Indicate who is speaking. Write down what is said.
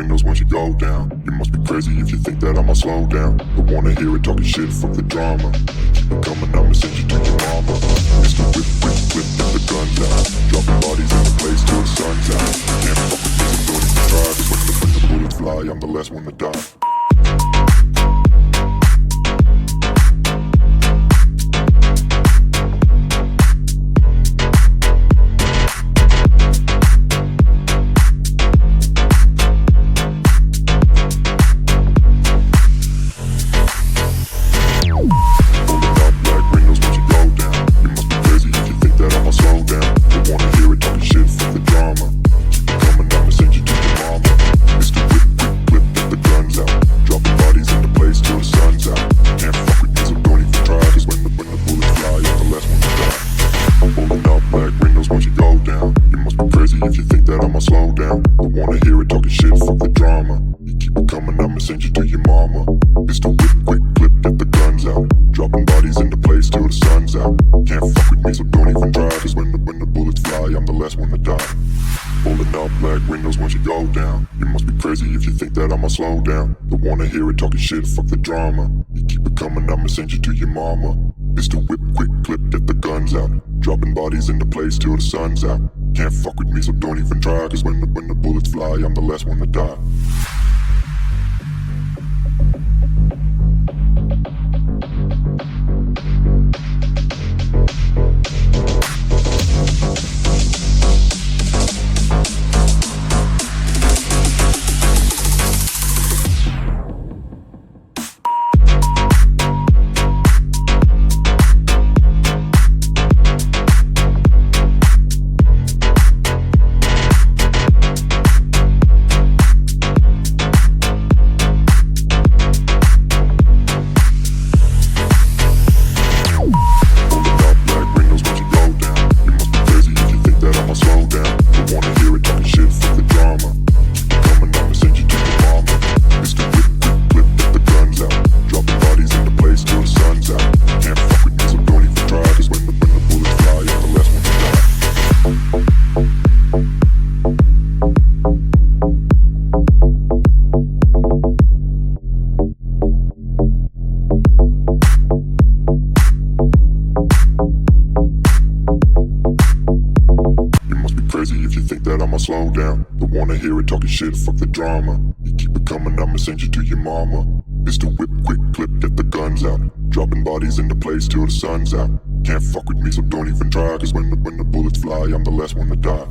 Speaker 1: windows once you go down. You must be crazy if you think that I'ma slow down. Don't wanna hear it talking shit, fuck the drama. Keep it coming, I'ma send you to your mama. Mr. Whip, whip, whip, get the guns out. Dropping bodies in the place till the sun's out. Can't fuck with me, so don't even try. Cause when the bullets fly, I'm the last one to die. If you think that I'ma slow down, don't wanna hear it talking shit, fuck the drama. You keep it coming, I'ma send you to your mama. Pistol whip, quick clip, get the guns out. Dropping bodies into place till the sun's out. Can't fuck with me, so don't even try. Cause when the bullets fly, I'm the last one to die. Pulling up black windows once you go down. You must be crazy if you think that I'ma slow down. Don't wanna hear it talking shit, fuck the drama. You keep it coming, I'ma send you to your mama. Pistol whip, quick clip, get the guns out. Dropping bodies into place till the sun's out. Can't fuck with me, so don't even try. Cause when the bullets fly, I'm the last one to die. If you think that I'ma slow down, don't wanna hear it talking shit, fuck the drama. You keep it coming, I'ma send you to your mama. Pistol whip, quick clip, get the guns out. Dropping bodies into place till the sun's out. Can't fuck with me, so don't even try. Cause when the bullets fly, I'm the last one to die.